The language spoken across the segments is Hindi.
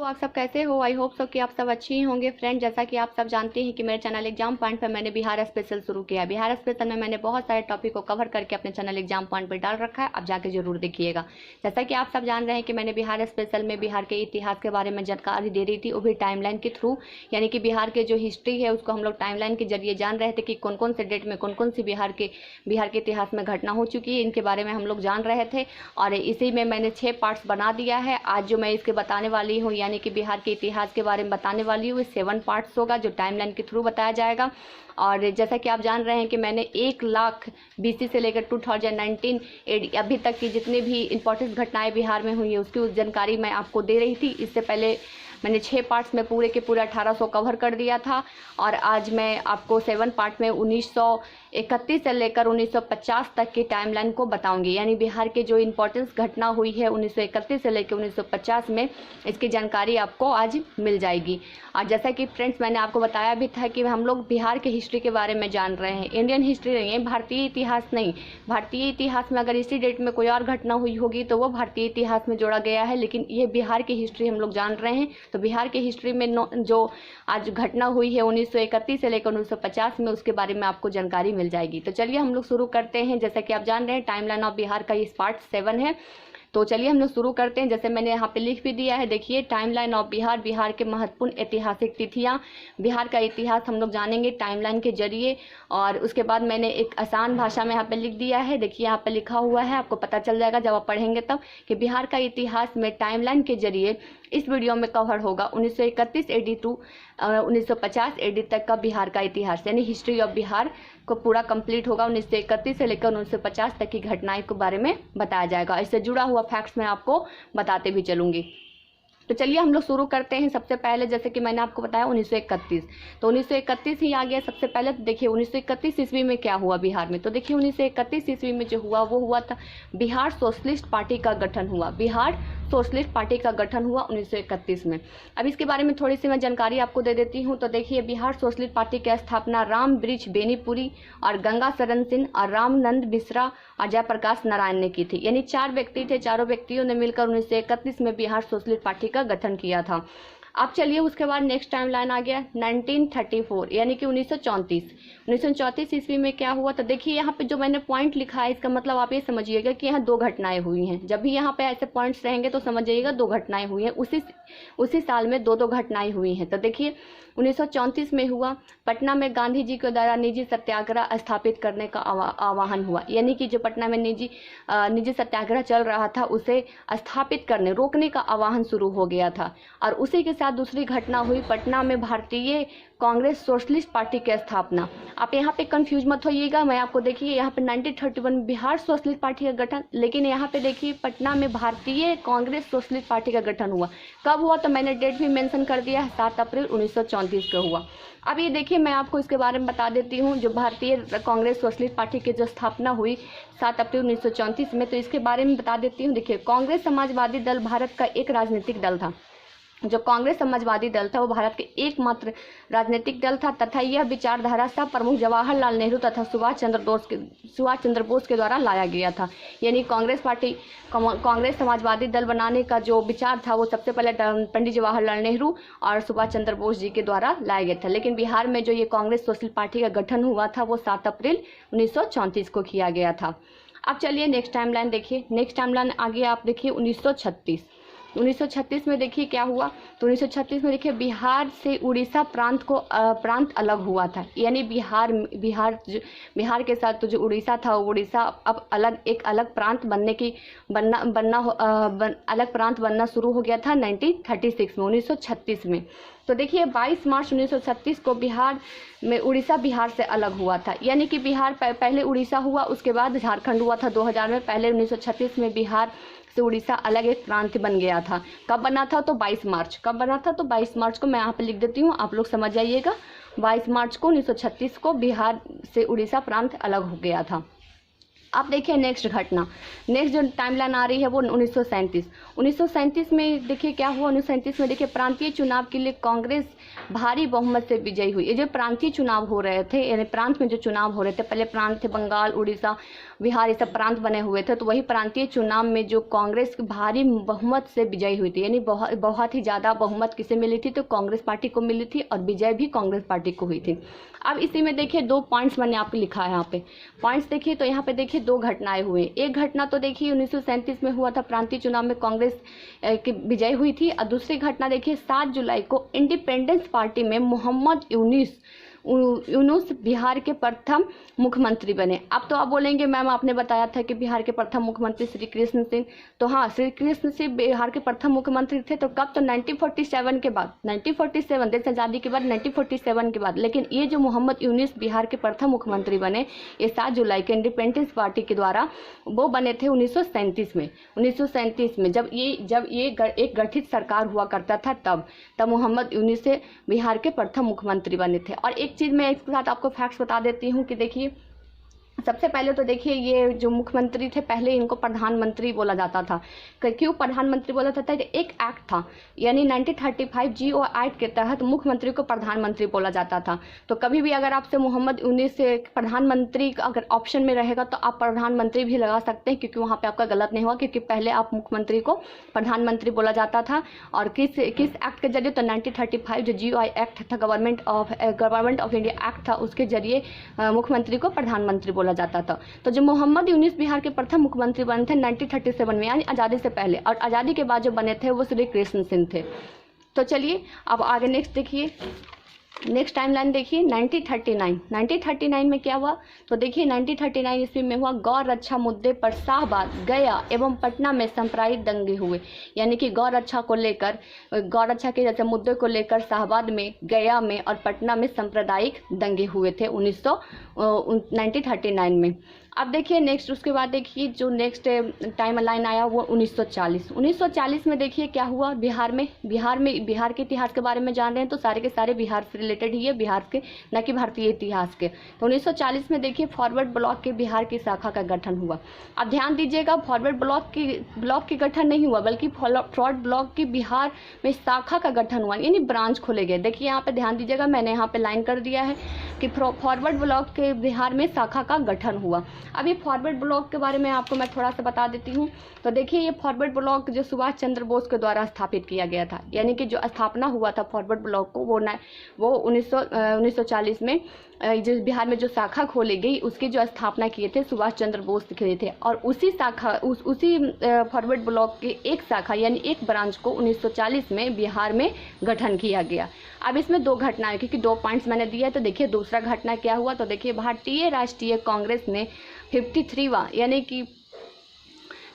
आप सब कैसे हो। आई होप सो कि आप सब अच्छे ही होंगे। फ्रेंड, जैसा कि आप सब जानते हैं कि मेरे चैनल एग्जाम पॉइंट पर मैंने बिहार स्पेशल शुरू किया है। बिहार स्पेशल में मैंने बहुत सारे टॉपिक को कवर करके अपने चैनल एग्जाम पॉइंट पर डाल रखा है, आप जाके जरूर देखिएगा। जैसा कि आप सब जान रहे हैं कि मैंने बिहार स्पेशल में बिहार के इतिहास के बारे में जानकारी दे रही थी, वो भी टाइमलाइन के थ्रू, यानी कि बिहार के जो हिस्ट्री है उसको हम लोग टाइमलाइन के जरिए जान रहे थे कि कौन कौन से डेट में कौन कौन सी बिहार के इतिहास में घटना हो चुकी है, इनके बारे में हम लोग जान रहे थे। और इसी में मैंने 6 पार्ट्स बना दिया है। आज जो मैं इसके बताने वाली हूँ, यानी कि बिहार के इतिहास के बारे में बताने वाली हूँ, 7 पार्ट्स होगा जो टाइमलाइन के थ्रू बताया जाएगा। और जैसा कि आप जान रहे हैं कि मैंने 1 लाख BC से लेकर 2019 AD अभी तक की जितनी भी इंपॉर्टेंट घटनाएं बिहार में हुई है उसकी उस जानकारी मैं आपको दे रही थी। इससे पहले मैंने 6 पार्ट्स में पूरे के पूरा 1800 कवर कर दिया था, और आज मैं आपको 7 पार्ट में 1931 से लेकर 1950 तक की टाइमलाइन को बताऊंगी। यानी बिहार के जो इम्पोर्टेंस घटना हुई है 1931 से लेकर 1950 में, इसकी जानकारी आपको आज मिल जाएगी। और जैसा कि फ्रेंड्स मैंने आपको बताया भी था कि हम लोग बिहार के हिस्ट्री के बारे में जान रहे हैं, इंडियन हिस्ट्री नहीं है, भारतीय इतिहास नहीं। भारतीय इतिहास में अगर इसी डेट में कोई और घटना हुई होगी तो वो भारतीय इतिहास में जोड़ा गया है, लेकिन ये बिहार की हिस्ट्री हम लोग जान रहे हैं। तो बिहार की हिस्ट्री में जो आज घटना हुई है 1931 से लेकर 1950 में, उसके बारे में आपको जानकारी मिल जाएगी। तो चलिए हम लोग शुरू करते हैं। जैसा कि आप जान रहे हैं टाइमलाइन ऑफ बिहार का इस पार्ट 7 है, तो चलिए हम लोग शुरू करते हैं। जैसे मैंने यहाँ पे लिख भी दिया है, देखिए टाइमलाइन ऑफ बिहार, बिहार के महत्वपूर्ण ऐतिहासिक तिथियाँ। बिहार का इतिहास हम लोग जानेंगे टाइमलाइन के जरिए। और उसके बाद मैंने एक आसान भाषा में यहाँ पे लिख दिया है, देखिए यहाँ पे लिखा हुआ है, आपको पता चल जाएगा जब आप पढ़ेंगे तब, कि बिहार का इतिहास में टाइमलाइन के जरिए इस वीडियो में कवर होगा 1931 AD टू 1950 AD तक का बिहार का इतिहास, यानी हिस्ट्री ऑफ बिहार को पूरा कंप्लीट होगा। 1931 से लेकर 1950 तक की घटनाएं के बारे में बताया जाएगा। इससे जुड़ा हुआ फैक्ट्स मैं आपको बताते भी चलूंगी। तो चलिए हम लोग शुरू करते हैं। सबसे पहले जैसे कि मैंने आपको बताया 1931, तो 1931 ही आ गया सबसे पहले। तो देखिए 1931 ईस्वी में क्या हुआ बिहार में, तो देखिए 1931 ईस्वी में जो हुआ वो हुआ था बिहार सोशलिस्ट पार्टी का गठन हुआ। बिहार सोशलिस्ट पार्टी का गठन हुआ 1931 में। अब इसके बारे में थोड़ी सी मैं जानकारी आपको दे देती हूँ। तो देखिए बिहार सोशलिस्ट पार्टी की स्थापना राम वृक्ष बेनीपुरी और गंगा शरण सिंह और रामनंद मिश्रा और जयप्रकाश नारायण ने की थी। यानी 4 व्यक्ति थे, चारों व्यक्तियों ने मिलकर 1931 में बिहार सोशलिस्ट पार्टी का गठन किया था। अब चलिए उसके बाद नेक्स्ट टाइम लाइन आ गया 1934, यानी कि 1934 ईस्वी में क्या हुआ। तो देखिए यहाँ पे जो मैंने पॉइंट लिखा है, इसका मतलब आप ये समझिएगा कि यहाँ 2 घटनाएं हुई हैं। जब भी यहाँ पे ऐसे पॉइंट्स रहेंगे तो समझिएगा 2 घटनाएं हुई हैं, उसी साल में 2 घटनाएं हुई हैं। तो देखिए 1934 में हुआ, पटना में गांधी जी के द्वारा निजी सत्याग्रह स्थापित करने का आह्वान हुआ। यानी कि जो पटना में निजी सत्याग्रह चल रहा था उसे स्थापित करने, रोकने का आह्वान शुरू हो गया था। और उसी के साथ दूसरी घटना हुई, पटना में भारतीय कांग्रेस सोशलिस्ट पार्टी की स्थापना। आप यहाँ पे कंफ्यूज मत होइएगा, मैं आपको देखिए यहाँ पे 1931 बिहार सोशलिस्ट पार्टी का गठन, लेकिन यहाँ पे देखिए पटना में भारतीय कांग्रेस सोशलिस्ट पार्टी का गठन हुआ। कब हुआ, तो मैंने डेट भी मेंशन कर दिया है, 7 अप्रैल 1934 को हुआ। अब ये देखिए मैं आपको इसके बारे में बता देती हूँ, जो भारतीय कांग्रेस सोशलिस्ट पार्टी की जो स्थापना हुई 7 अप्रैल 1934 में, तो इसके बारे में बता देती हूँ। देखिए कांग्रेस समाजवादी दल भारत का एक राजनीतिक दल था। जो कांग्रेस समाजवादी दल था वो भारत के एकमात्र राजनीतिक दल था, तथा यह विचारधारा सब प्रमुख जवाहरलाल नेहरू तथा सुभाष चंद्र बोस के द्वारा लाया गया था। यानी कांग्रेस समाजवादी दल बनाने का जो विचार था वो सबसे पहले पंडित जवाहरलाल नेहरू और सुभाष चंद्र बोस जी के द्वारा लाया गया था। लेकिन बिहार में जो ये कांग्रेस सोशल पार्टी का गठन हुआ था वो 7 अप्रैल 1934 को किया गया था। अब चलिए नेक्स्ट टाइमलाइन देखिए। नेक्स्ट टाइमलाइन आगे आप देखिए 1936 में देखिए क्या हुआ। तो 1936 में देखिए बिहार से उड़ीसा प्रांत अलग हुआ था। यानी बिहार के साथ तो जो उड़ीसा था, उड़ीसा अब एक अलग प्रांत अलग प्रांत बनना शुरू हो गया था 1936 में। तो देखिए 22 मार्च 1936 को बिहार में उड़ीसा बिहार से अलग हुआ था। यानी कि बिहार पहले उड़ीसा हुआ, उसके बाद झारखंड हुआ था 2000 में। पहले 1936 में बिहार से उड़ीसा अलग एक प्रांत बन गया था। कब बना था, तो 22 मार्च। कब बना था, तो 22 मार्च को मैं यहाँ पे लिख देती हूँ, आप लोग समझ जाइएगा। 22 मार्च को 1936 को बिहार से उड़ीसा प्रांत अलग हो गया था। अब देखिए नेक्स्ट घटना, नेक्स्ट जो टाइमलाइन आ रही है वो 1937 में देखिए क्या हुआ। 1937 में देखिए प्रांतीय चुनाव के लिए कांग्रेस भारी बहुमत से विजयी हुई। ये जो प्रांतीय चुनाव हो रहे थे, यानी प्रांत में जो चुनाव हो रहे थे, पहले प्रांत थे बंगाल, उड़ीसा, बिहार, ये सब प्रांत बने हुए थे, तो वही प्रांतीय चुनाव में जो कांग्रेस भारी बहुमत से विजयी हुई थी, यानी बहुत ही ज़्यादा बहुमत किसे मिली थी, तो कांग्रेस पार्टी को मिली थी और विजय भी कांग्रेस पार्टी को हुई थी। अब इसी में देखिए 2 पॉइंट्स मैंने आपको लिखा है यहाँ पे, पॉइंट्स देखिए। तो यहाँ पे देखिए 2 घटनाएं हुई। एक घटना तो देखिए 1937 में हुआ था, प्रांतीय चुनाव में कांग्रेस की विजय हुई थी, और दूसरी घटना देखिए 7 जुलाई को इंडिपेंडेंस पार्टी में मोहम्मद यूनुस बिहार के प्रथम मुख्यमंत्री बने। अब तो आप बोलेंगे मैम आपने बताया था कि बिहार के प्रथम मुख्यमंत्री श्री कृष्ण सिंह, तो हाँ श्री कृष्ण सिंह बिहार के प्रथम मुख्यमंत्री थे, तो कब, तो 1947 के बाद, 1947 देश आज़ादी के बाद 1947 के बाद। लेकिन ये जो मोहम्मद यूनुस बिहार के प्रथम मुख्यमंत्री बने, ये 7 जुलाई के इंडिपेंडेंस पार्टी के द्वारा वो बने थे 1937 में। 1937 में जब ये एक गठित सरकार हुआ करता था, तब मोहम्मद यूनुस से बिहार के प्रथम मुख्यमंत्री बने थे। और एक चीज़ मैं इसके साथ आपको फैक्ट्स बता देती हूँ कि देखिए सबसे पहले तो देखिए ये जो मुख्यमंत्री थे, पहले इनको प्रधानमंत्री बोला जाता था। क्यों प्रधानमंत्री बोला जाता है? एक एक्ट था, यानी 1935 GO एक्ट के तहत मुख्यमंत्री को प्रधानमंत्री बोला जाता था। तो कभी भी अगर आपसे मोहम्मद यूनुस से प्रधानमंत्री अगर ऑप्शन में रहेगा तो आप प्रधानमंत्री भी लगा सकते हैं, क्योंकि वहाँ पे आपका गलत नहीं हुआ, क्योंकि पहले आप मुख्यमंत्री को प्रधानमंत्री बोला जाता था। और किस एक्ट के जरिए? तो 1935 जो GO एक्ट था, गवर्नमेंट ऑफ इंडिया एक्ट था, उसके जरिए मुख्यमंत्री को प्रधानमंत्री बोला जाता था। तो जो मोहम्मद यूनुस बिहार के प्रथम मुख्यमंत्री बने थे 1937 में, यानी आज़ादी से पहले, और आज़ादी के बाद जो बने थे वो श्री कृष्ण सिंह थे। तो चलिए अब आगे नेक्स्ट देखिए, नेक्स्ट टाइमलाइन देखिए 1939 में क्या हुआ? तो देखिए 1939 ईस्वी में हुआ गौ रक्षा मुद्दे पर शाहबाद, गया एवं पटना में सांप्रदायिक दंगे हुए। यानी कि गौ रक्षा के जैसे मुद्दे को लेकर शाहबाद में, गया में और पटना में सांप्रदायिक दंगे हुए थे 1939 में। अब देखिए नेक्स्ट, उसके बाद देखिए जो नेक्स्ट टाइम लाइन आया वो 1940 में देखिए क्या हुआ बिहार के इतिहास के बारे में जान रहे हैं तो सारे के सारे बिहार से रिलेटेड ही है, बिहार के, न कि भारतीय इतिहास के। तो 1940 में देखिए फॉरवर्ड ब्लॉक के बिहार की शाखा का गठन हुआ। अब ध्यान दीजिएगा, फॉरवर्ड ब्लॉक की गठन नहीं हुआ, बल्कि फॉरवर्ड ब्लॉक की बिहार में शाखा का गठन हुआ, यानी ब्रांच खोले गए। देखिए यहाँ पे ध्यान दीजिएगा, मैंने यहाँ पे लाइन कर दिया है कि फॉरवर्ड ब्लॉक के बिहार में शाखा का गठन हुआ। अब ये फॉरवर्ड ब्लॉक के बारे में आपको मैं थोड़ा सा बता देती हूँ। तो देखिए ये फॉरवर्ड ब्लॉक जो सुभाष चंद्र बोस के द्वारा स्थापित किया गया था, यानी कि जो स्थापना हुआ था फॉरवर्ड ब्लॉक को वो 1940 में जो बिहार में जो शाखा खोली गई उसकी जो स्थापना किए थे सुभाष चंद्र बोस किए थे। और उसी फॉरवर्ड ब्लॉक की एक शाखा यानी एक ब्रांच को 1940 में बिहार में गठन किया गया। अब इसमें 2 घटनाएं, क्योंकि 2 पॉइंट्स मैंने दिया, तो देखिए दूसरा घटना क्या हुआ। तो देखिए भारतीय राष्ट्रीय कांग्रेस ने 53वां यानी कि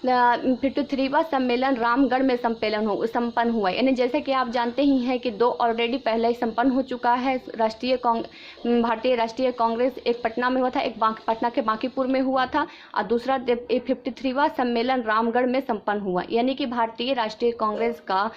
53वां सम्मेलन रामगढ़ में संपन्न हुआ। यानी जैसे कि आप जानते ही हैं कि 2 ऑलरेडी पहले ही संपन्न हो चुका है। भारतीय राष्ट्रीय कांग्रेस एक पटना में हुआ था, एक पटना के बांकीपुर में हुआ था, और दूसरा 53वां सम्मेलन रामगढ़ में संपन्न हुआ। यानी कि भारतीय राष्ट्रीय कांग्रेस का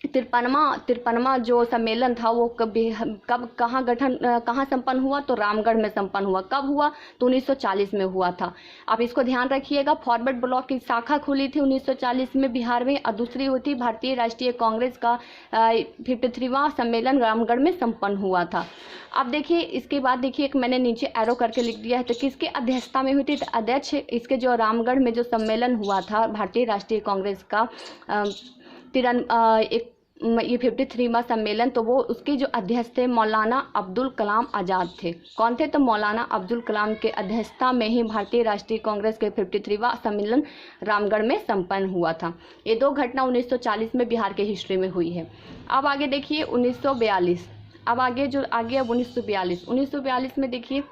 53वां जो सम्मेलन था वो कहाँ संपन्न हुआ? तो रामगढ़ में संपन्न हुआ। कब हुआ? तो 1940 में हुआ था। आप इसको ध्यान रखिएगा, फॉरवर्ड ब्लॉक की शाखा खुली थी 1940 में बिहार में, और दूसरी हुई थी भारतीय राष्ट्रीय कांग्रेस का 53वां सम्मेलन रामगढ़ में संपन्न हुआ था। अब देखिए इसके बाद देखिए एक मैंने नीचे एरो करके लिख दिया है, तो किसके अध्यक्षता में हुई थी? तो अध्यक्ष इसके जो रामगढ़ में जो सम्मेलन हुआ था भारतीय राष्ट्रीय कांग्रेस का ये 53वां सम्मेलन, तो वो उसके जो अध्यक्ष थे मौलाना अब्दुल कलाम आज़ाद थे। कौन थे? तो मौलाना अब्दुल कलाम के अध्यक्षता में ही भारतीय राष्ट्रीय कांग्रेस के 53वां सम्मेलन रामगढ़ में संपन्न हुआ था। ये 2 घटना 1940 में बिहार के हिस्ट्री में हुई है। अब आगे देखिए 1942, अब 1942 में देखिए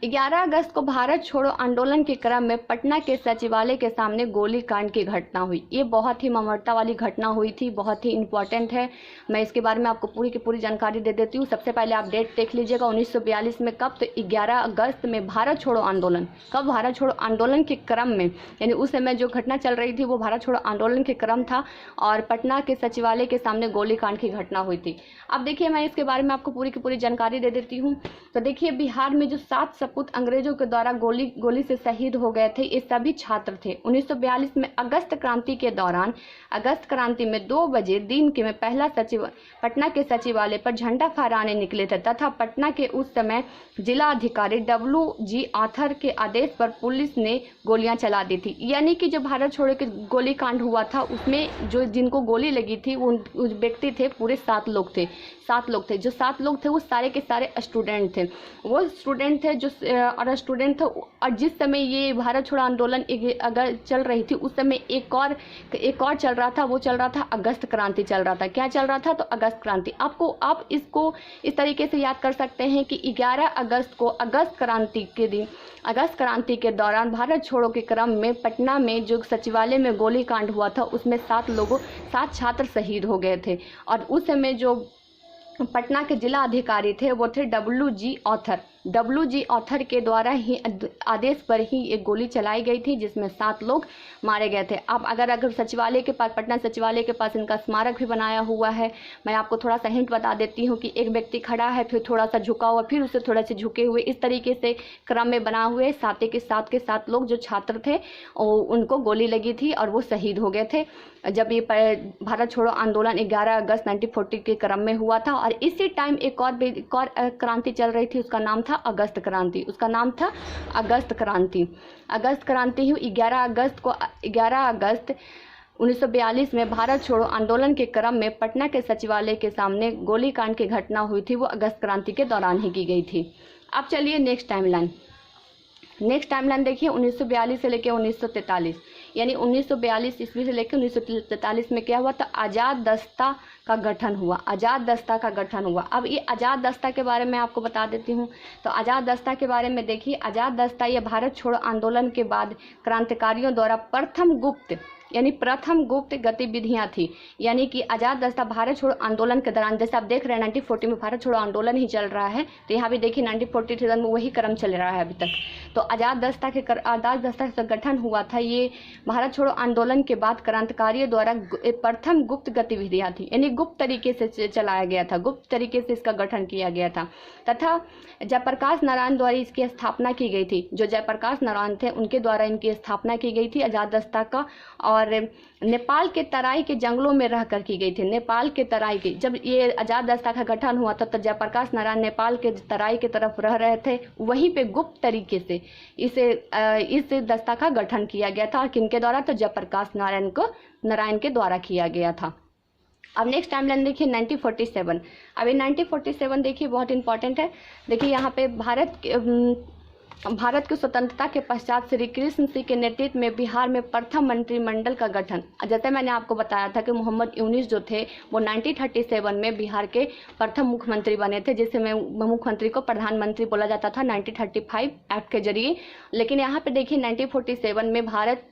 11 अगस्त को भारत छोड़ो आंदोलन के क्रम में पटना के सचिवालय के सामने गोलीकांड की घटना हुई। ये बहुत ही मर्मरता वाली घटना हुई थी, बहुत ही इंपॉर्टेंट है। मैं इसके बारे में आपको पूरी की पूरी जानकारी दे देती हूँ। सबसे पहले आप डेट देख लीजिएगा 1942 में कब? तो 11 अगस्त में भारत छोड़ो आंदोलन। कब? भारत छोड़ो आंदोलन के क्रम में, यानी उस समय जो घटना चल रही थी वो भारत छोड़ो आंदोलन के क्रम था, और पटना के सचिवालय के सामने गोलीकांड की घटना हुई थी। अब देखिए मैं इसके बारे में आपको पूरी की पूरी जानकारी दे देती हूँ। तो देखिए बिहार में जो 7 राजपूत अंग्रेजों के द्वारा गोली से शहीद हो गए थे, ये सभी छात्र थे। 1942 में अगस्त क्रांति के दौरान, अगस्त क्रांति में 2 बजे दिन के में पहला पटना के सचिवालय पर झंडा फहराने निकले थे तथा पटना के उस समय जिला अधिकारी WG आर्थर के आदेश पर पुलिस ने गोलियां चला दी थी। यानी कि जो भारत छोड़ो के गोली कांड हुआ था उसमें जो जिनको गोली लगी थी वो व्यक्ति थे, पूरे 7 लोग थे। 7 लोग थे, जो 7 लोग थे वो सारे के सारे स्टूडेंट थे। वो स्टूडेंट थे जो स्टूडेंट थे। और जिस समय ये भारत छोड़ो आंदोलन अगर चल रही थी उस समय एक और चल रहा था, वो चल रहा था अगस्त क्रांति चल रहा था। क्या चल रहा था? तो अगस्त क्रांति। आप इसको इस तरीके से याद कर सकते हैं कि 11 अगस्त को अगस्त क्रांति के दिन, अगस्त क्रांति के दौरान भारत छोड़ो के क्रम में पटना में जो सचिवालय में गोली कांड हुआ था उसमें 7 छात्र शहीद हो गए थे। और उस समय जो पटना के जिला अधिकारी थे वो थे WG आर्थर के द्वारा ही आदेश पर ही एक गोली चलाई गई थी जिसमें 7 लोग मारे गए थे। अब अगर सचिवालय के पास, पटना सचिवालय के पास इनका स्मारक भी बनाया हुआ है। मैं आपको थोड़ा सा हिंट बता देती हूँ कि एक व्यक्ति खड़ा है, फिर थोड़ा सा झुका हुआ, फिर उससे थोड़ा से झुके हुए, इस तरीके से क्रम में बना हुए 7 लोग जो छात्र थे उनको गोली लगी थी और वो शहीद हो गए थे जब ये भारत छोड़ो आंदोलन 11 अगस्त 1940 के क्रम में हुआ था। और इसी टाइम एक और क्रांति चल रही थी, उसका नाम था अगस्त क्रांति। अगस्त क्रांति हुई 11 अगस्त 1942 में भारत छोड़ो आंदोलन के क्रम में पटना के सचिवालय के सामने गोलीकांड की घटना हुई थी, वो अगस्त क्रांति के दौरान ही की गई थी। अब चलिए नेक्स्ट टाइमलाइन देखिए 1942 से लेकर 1943, यानी 1942 ईस्वी से लेकर 1943 में क्या हुआ? तो आज़ाद दस्ता का गठन हुआ। अब ये आज़ाद दस्ता के बारे में आपको बता देती हूँ। तो आज़ाद दस्ता के बारे में देखिए, आज़ाद दस्ता ये भारत छोड़ो आंदोलन के बाद क्रांतिकारियों द्वारा प्रथम गुप्त गतिविधियां थी। यानी कि आज़ाद दस्ता भारत छोड़ो आंदोलन के दौरान, जैसे आप देख रहे हैं 1940 में भारत छोड़ो आंदोलन ही चल रहा है, तो यहाँ भी देखिए 1943 में वही क्रम चल रहा है अभी तक। तो आज़ाद दस्ता का गठन हुआ था, ये भारत छोड़ो आंदोलन के बाद क्रांतिकारियों द्वारा प्रथम गुप्त गतिविधियां थी, यानी गुप्त तरीके से चलाया गया था, गुप्त तरीके से इसका गठन किया गया था। तथा जयप्रकाश नारायण द्वारा इसकी स्थापना की गई थी। जो जयप्रकाश नारायण थे उनके द्वारा इनकी स्थापना की गई थी आज़ाद दस्ता का, और नेपाल के तराई के जंगलों में रहकर की गई थी। नेपाल के तराई के, जब ये आज़ाद दस्ता का गठन हुआ था तो जयप्रकाश नारायण नेपाल के तराई की तरफ रह रहे थे, वहीं पे गुप्त तरीके से इस दस्ता का गठन किया गया था। और किनके द्वारा? तो जयप्रकाश नारायण के द्वारा किया गया था। अब नेक्स्ट टाइमलाइन देखिए 1947। अभी 1947 देखिए बहुत इंपॉर्टेंट है। देखिए यहाँ पे भारत की स्वतंत्रता के पश्चात श्री कृष्ण सिंह के नेतृत्व में बिहार में प्रथम मंत्रिमंडल का गठन। जैसे मैंने आपको बताया था कि मोहम्मद यूनिस जो थे वो 1937 में बिहार के प्रथम मुख्यमंत्री बने थे, जिसमें मुख्यमंत्री को प्रधानमंत्री बोला जाता था 1935 एक्ट के जरिए। लेकिन यहाँ पे देखिए 1947 में भारत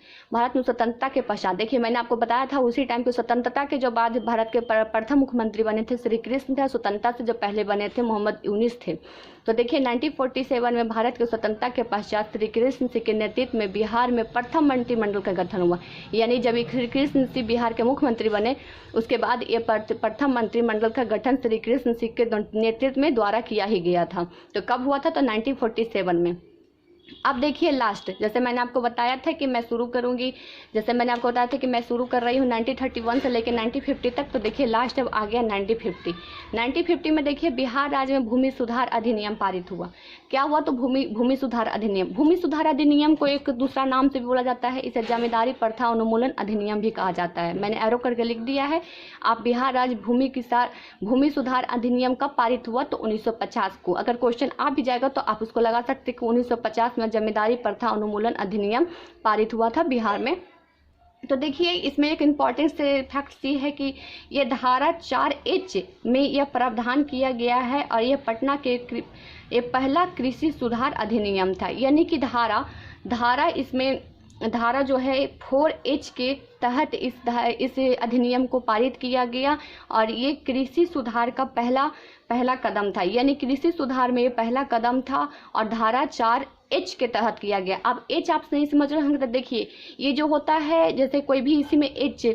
में स्वतंत्रता के पश्चात, देखिए मैंने आपको बताया था उसी टाइम पे स्वतंत्रता के जो बाद भारत के प्रथम मुख्यमंत्री बने थे श्री कृष्ण थे, स्वतंत्रता से जो पहले बने थे मोहम्मद यूनिस थे। तो देखिए 1947 में भारत की स्वतंत्रता के पश्चात श्री कृष्ण सिंह के नेतृत्व में बिहार में प्रथम मंत्रिमंडल का गठन हुआ। यानी जब श्री कृष्ण सिंह बिहार के मुख्यमंत्री बने उसके बाद ये प्रथम मंत्रिमंडल का गठन श्री कृष्ण सिंह के नेतृत्व में द्वारा किया ही गया था। तो कब हुआ था? तो 1947 में। अब देखिए लास्ट, जैसे मैंने आपको बताया था कि मैं शुरू कर रही हूँ 1931 से लेकर 1950 तक। तो देखिए लास्ट अब आ गया 1950 में देखिए बिहार राज्य में भूमि सुधार अधिनियम पारित हुआ। क्या हुआ? तो भूमि सुधार अधिनियम को एक दूसरा नाम से भी बोला जाता है, इसे जमींदारी प्रथा उन्मूलन अधिनियम भी कहा जाता है। मैंने एरो करके लिख दिया है। आप बिहार राज्य भूमि सुधार अधिनियम कब पारित हुआ? तो 1950 को। अगर क्वेश्चन आ भी जाएगा तो आप उसको लगा सकते कि 1950 में जमींदारी प्रथा उन्मूलन अधिनियम पारित हुआ था बिहार में। तो देखिए इसमें एक इम्पॉर्टेंट से फैक्ट ये है कि ये धारा 4H में यह प्रावधान किया गया है और ये पटना के ये पहला कृषि सुधार अधिनियम था। यानी कि धारा जो है 4H के तहत इस अधिनियम को पारित किया गया और ये कृषि सुधार का पहला कदम था। यानी कृषि सुधार में ये पहला कदम था और धारा 4 एच के तहत किया गया। अब एच आप नहीं समझ रहे होंगे तो देखिए, ये जो होता है जैसे कोई भी इसी में एच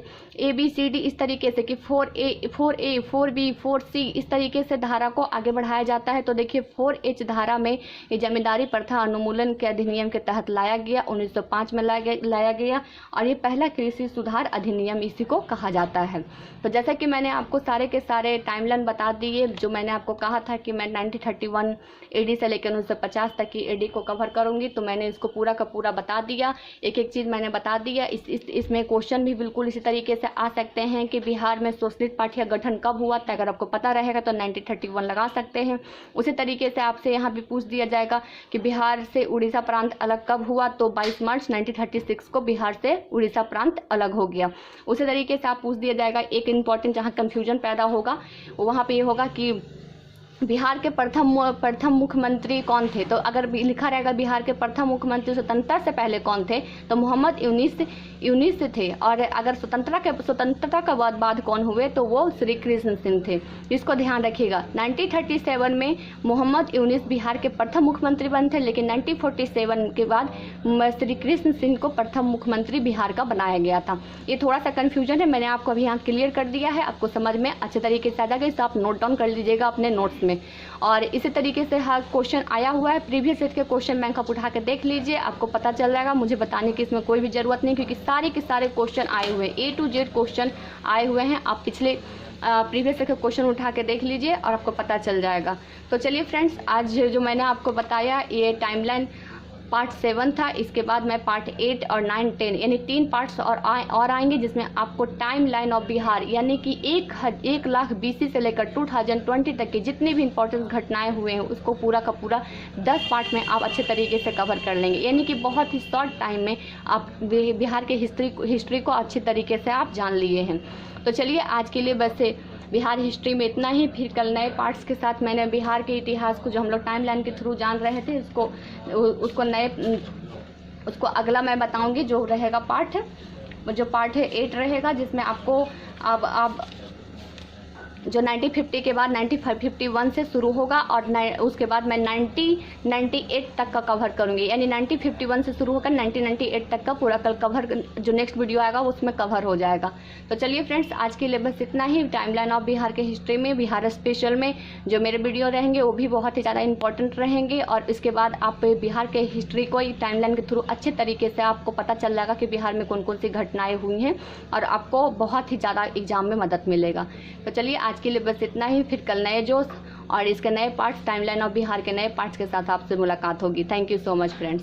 ABCD इस तरीके से कि 4A 4B 4C इस तरीके से धारा को आगे बढ़ाया जाता है। तो देखिए 4H धारा में ये जमींदारी प्रथा उन्मूलन के अधिनियम के तहत लाया गया, 1905 में लाया गया और ये पहला कृषि सुधार अधिनियम इसी को कहा जाता है। तो जैसा कि मैंने आपको सारे के सारे टाइमलाइन बता दिए, जो मैंने आपको कहा था कि मैं 1931 AD से लेकर 1950 तक की AD को कवर करूंगी, तो मैंने इसको पूरा का पूरा बता दिया, एक एक चीज़ मैंने बता दिया। इसमें क्वेश्चन भी बिल्कुल इसी तरीके से आ सकते हैं कि बिहार में सोशलिस्ट पार्टी का गठन कब हुआ था। अगर आपको पता रहेगा तो 1931 लगा सकते हैं। उसी तरीके से आपसे यहाँ भी पूछ दिया जाएगा कि बिहार से उड़ीसा प्रांत अलग कब हुआ, तो 22 मार्च 1936 को बिहार से उड़ीसा प्रांत अलग हो गया। उसी तरीके से आप पूछ दिया जाएगा, एक इम्पॉर्टेंट जहाँ कन्फ्यूजन पैदा होगा वहाँ पे ये होगा कि बिहार के प्रथम मुख्यमंत्री कौन थे। तो अगर लिखा रहेगा बिहार के प्रथम मुख्यमंत्री स्वतंत्रता से पहले कौन थे, तो मोहम्मद यूनिस थे। और अगर स्वतंत्रता के बाद कौन हुए, तो वो श्री कृष्ण सिंह थे। इसको ध्यान रखिएगा। 1937 में मोहम्मद यूनिस बिहार के प्रथम मुख्यमंत्री बने थे, लेकिन 1947 के बाद श्री कृष्ण सिंह को प्रथम मुख्यमंत्री बिहार का बनाया गया था। ये थोड़ा सा कन्फ्यूजन है, मैंने आपको अभी यहाँ क्लियर कर दिया है, आपको समझ में अच्छे तरीके से आ जाएगा। इसे आप नोट डाउन कर लीजिएगा अपने नोट्स में। और इसी तरीके से हर क्वेश्चन आया हुआ है, प्रीवियस ईयर के क्वेश्चन बैंक आप उठा के देख लीजिए, आपको पता चल जाएगा। मुझे बताने की इसमें कोई भी जरूरत नहीं, क्योंकि सारे के सारे क्वेश्चन आए हुए हैं, A to Z क्वेश्चन आए हुए हैं। आप पिछले प्रीवियस ईयर के क्वेश्चन उठा के देख लीजिए और आपको पता चल जाएगा। तो चलिए फ्रेंड्स, आज जो मैंने आपको बताया ये टाइमलाइन पार्ट 7 था। इसके बाद मैं पार्ट 8 और 9 10 यानी 3 पार्ट्स और आएंगे, जिसमें आपको टाइम लाइन ऑफ बिहार यानी कि 1 लाख BC से लेकर 2020 तक की जितनी भी इंपॉर्टेंट घटनाएं हुए हैं उसको पूरा का पूरा 10 पार्ट में आप अच्छे तरीके से कवर कर लेंगे। यानी कि बहुत ही शॉर्ट टाइम में आप बिहार के हिस्ट्री को अच्छे तरीके से आप जान लिए हैं। तो चलिए आज के लिए बस बिहार हिस्ट्री में इतना ही। फिर कल नए पार्ट्स के साथ मैंने बिहार के इतिहास को जो हम लोग टाइमलाइन के थ्रू जान रहे थे उसको अगला मैं बताऊंगी, जो रहेगा जो पार्ट है 8 रहेगा, जिसमें आपको अब जो 1950 के बाद 1951 से शुरू होगा और उसके बाद मैं 1998 तक का कवर करूंगी। यानी 1951 से शुरू होकर 1998 तक का पूरा कल कवर, जो नेक्स्ट वीडियो आएगा उसमें कवर हो जाएगा। तो चलिए फ्रेंड्स, आज के लिए बस इतना ही। टाइमलाइन ऑफ बिहार के हिस्ट्री में, बिहार स्पेशल में जो मेरे वीडियो रहेंगे वो भी बहुत ही ज़्यादा इंपॉर्टेंट रहेंगे। और इसके बाद आप बिहार के हिस्ट्री को टाइमलाइन के थ्रू अच्छे तरीके से आपको पता चल जाएगा कि बिहार में कौन कौन सी घटनाएँ हुई हैं और आपको बहुत ही ज़्यादा एग्जाम में मदद मिलेगा। तो चलिए आज के लिए बस इतना ही। फिर कल नए जोश और इसके नए पार्ट्स, टाइमलाइन ऑफ बिहार के नए पार्ट्स के साथ आपसे मुलाकात होगी। Thank you so much friends.